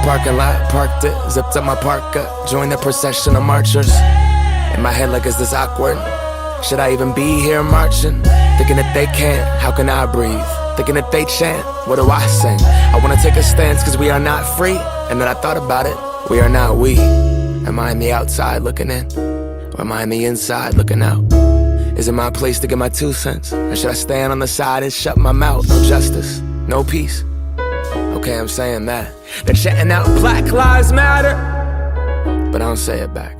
parking lot, parked it, zipped up my parka, joined the procession of marchers. In my head like, is this awkward? Should I even be here marching? Thinking that they can't, how can I breathe? Thinking that they chant, what do I sing? I wanna take a stance cause we are not free. And then I thought about it, we are not we. Am I on the outside looking in? Or am I on the inside looking out? Is it my place to get my 2 cents? Or should I stand on the side and shut my mouth? No justice, no peace. Okay, I'm saying that. They're chanting out Black Lives Matter, but I don't say it back.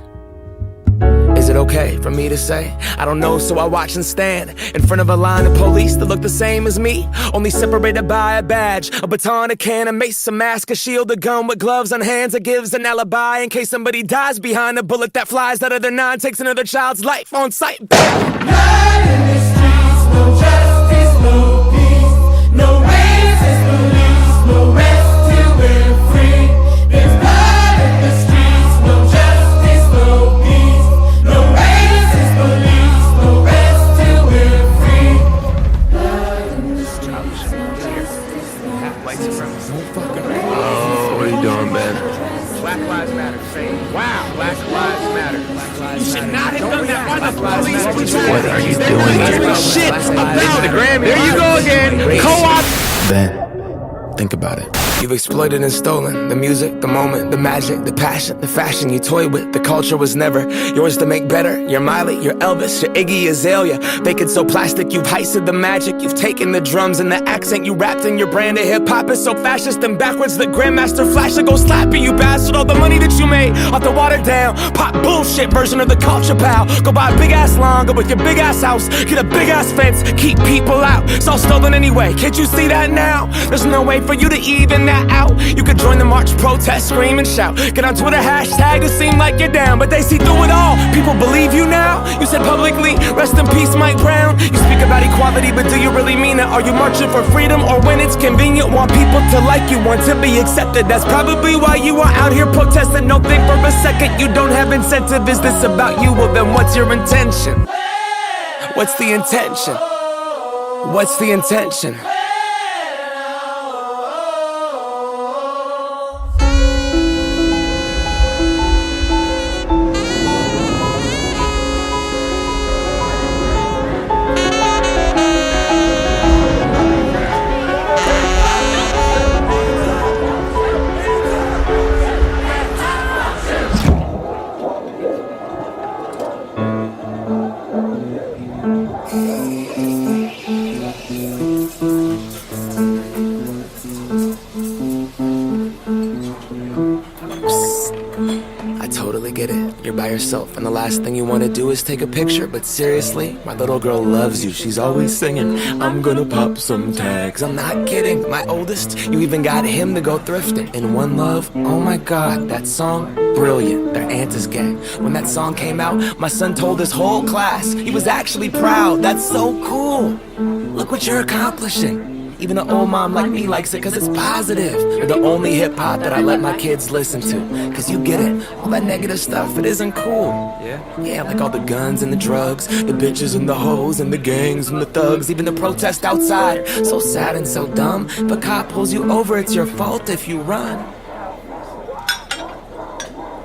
Is it okay for me to say? I don't know, so I watch and stand in front of a line of police that look the same as me, only separated by a badge, a baton, a can, a mace, a mask, a shield, a gun with gloves on hands that gives an alibi in case somebody dies behind a bullet that flies out of their 9, takes another child's life on sight. Blood in the streets, no justice, no peace, no racist police, no rest till we're free. There's blood in the streets, no justice, no peace, no racist police, no rest till we're free. Blood in the streets, no justice, no peace. Oh, what are you doing, man? Black Lives Matter. Say, wow, Black Lives Matter. You should not have done that. Why the police? What are you doing here? Shit about the Grammy. There you go again. Co-op. Ben, think about it. You've exploited and stolen the music, the moment, the magic, the passion, the fashion you toy with. The culture was never yours to make better. You're Miley, you're Elvis, you're Iggy Azalea. Baking so plastic, you've heisted the magic. You've taken the drums and the accent you wrapped in your brand of hip-hop is so fascist and backwards. The Grandmaster Flash will go slapping you bastard. All the money that you made off the watered down pop bullshit version of the culture, pal. Go buy a big-ass lawn, go with your big-ass house, get a big-ass fence, keep people out. It's all stolen anyway, can't you see that now? There's no way for you to even that out. You could join the march, protest, scream and shout. Get on Twitter, hashtag it seem like you're down, but they see through it all. People believe you now. You said publicly, rest in peace, Mike Brown. You speak about equality, but do you really mean it? Are you marching for freedom or when it's convenient? Want people to like you, want to be accepted. That's probably why you are out here protesting. Don't think for a second you don't have incentive. Is this about you? Well then what's your intention? What's the intention? What's the intention? Yourself, and the last thing you want to do is take a picture. But seriously, my little girl loves you. She's always singing, I'm gonna pop some tags. I'm not kidding. My oldest, you even got him to go thrifting. In One Love, oh my god, that song, brilliant. Their aunt is gay. When that song came out, my son told his whole class he was actually proud. That's so cool. Look what you're accomplishing. Even an old mom like me likes it cause it's positive. You're the only hip-hop that I let my kids listen to. Cause you get it, all that negative stuff, it isn't cool. Yeah, like all the guns and the drugs, the bitches and the hoes and the gangs and the thugs, even the protest outside. So sad and so dumb. If a cop pulls you over, it's your fault if you run.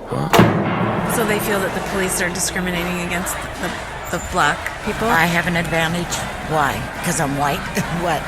Huh? So they feel that the police are discriminating against the black people? I have an advantage. Why? Because I'm white? What?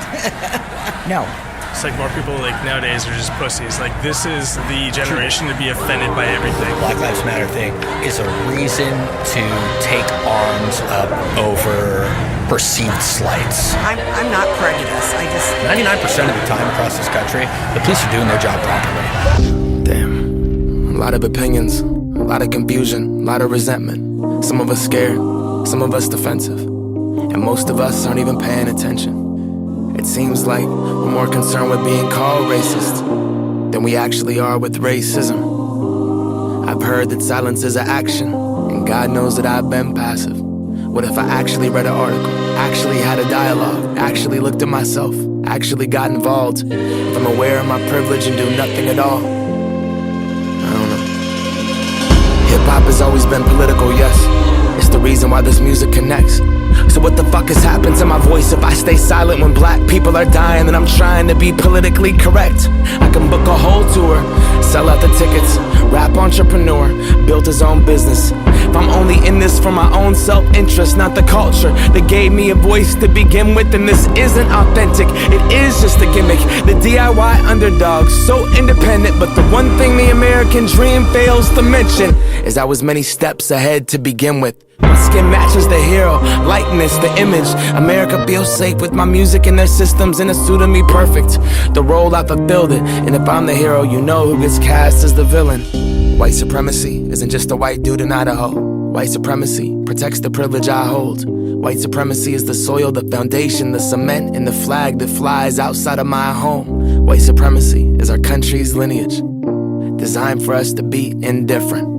No. It's like more people like nowadays are just pussies. Like this is the generation to be offended by everything. Black Lives Matter thing is a reason to take arms up over perceived slights. I'm not prejudiced. I just 99% of the time across this country, the police are doing their job properly. Damn. A lot of opinions, a lot of confusion, a lot of resentment. Some of us scared, some of us defensive, and most of us aren't even paying attention. It seems like we're more concerned with being called racist than we actually are with racism. I've heard that silence is an action, and God knows that I've been passive. What if I actually read an article, actually had a dialogue, actually looked at myself, actually got involved? If I'm aware of my privilege and do nothing at all? I don't know. Hip-hop has always been political, yes. It's the reason why this music connects. So what the fuck has happened to my voice if I stay silent when black people are dying and I'm trying to be politically correct? I can book a whole tour, sell out the tickets, rap entrepreneur, built his own business. If I'm only in this for my own self-interest, not the culture that gave me a voice to begin with, then this isn't authentic, it is just a gimmick. The DIY underdog, so independent, but the one thing the American dream fails to mention is I was many steps ahead to begin with. My skin matches the hero, likeness, the image. America feels safe with my music and their systems, and it suited me perfect. The role I fulfilled it, and if I'm the hero, you know who gets cast as the villain. White supremacy isn't just a white dude in Idaho. White supremacy protects the privilege I hold. White supremacy is the soil, the foundation, the cement, and the flag that flies outside of my home. White supremacy is our country's lineage, designed for us to be indifferent.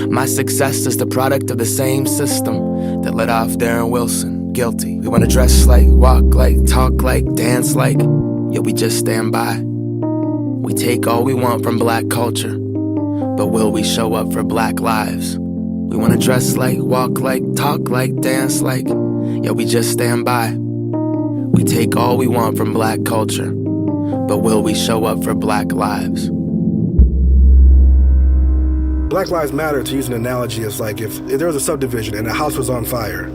My success is the product of the same system that let off Darren Wilson guilty. We wanna dress like, walk like, talk like, dance like, yet we just stand by. We take all we want from black culture, but will we show up for black lives? We wanna dress like, walk like, talk like, dance like, yet we just stand by. We take all we want from black culture, but will we show up for black lives? Black Lives Matter, to use an analogy, is like if there was a subdivision and a house was on fire,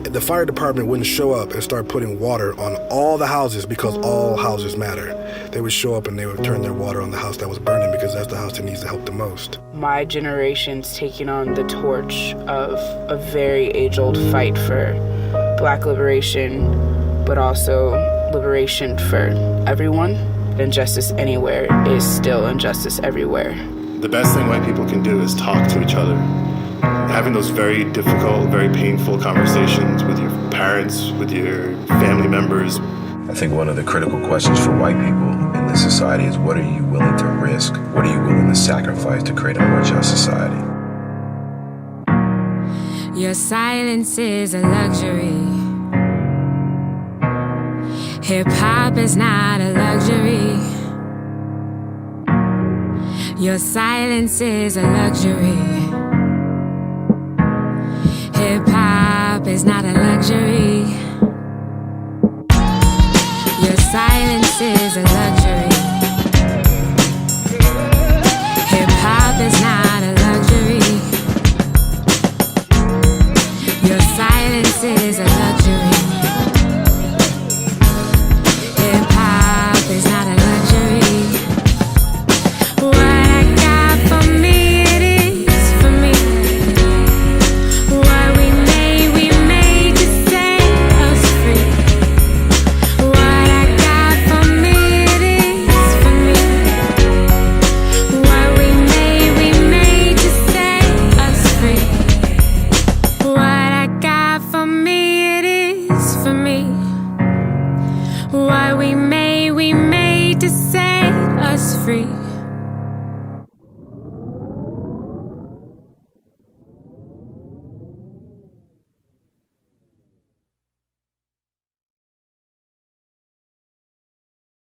the fire department wouldn't show up and start putting water on all the houses because all houses matter. They would show up and they would turn their water on the house that was burning because that's the house that needs the help the most. My generation's taking on the torch of a very age-old fight for black liberation, but also liberation for everyone. Injustice anywhere is still injustice everywhere. The best thing white people can do is talk to each other. Having those very difficult, very painful conversations with your parents, with your family members. I think one of the critical questions for white people in this society is, what are you willing to risk? What are you willing to sacrifice to create a more just society? Your silence is a luxury. Hip-hop is not a luxury. Your silence is a luxury. Hip-hop is not a luxury. Your silence is a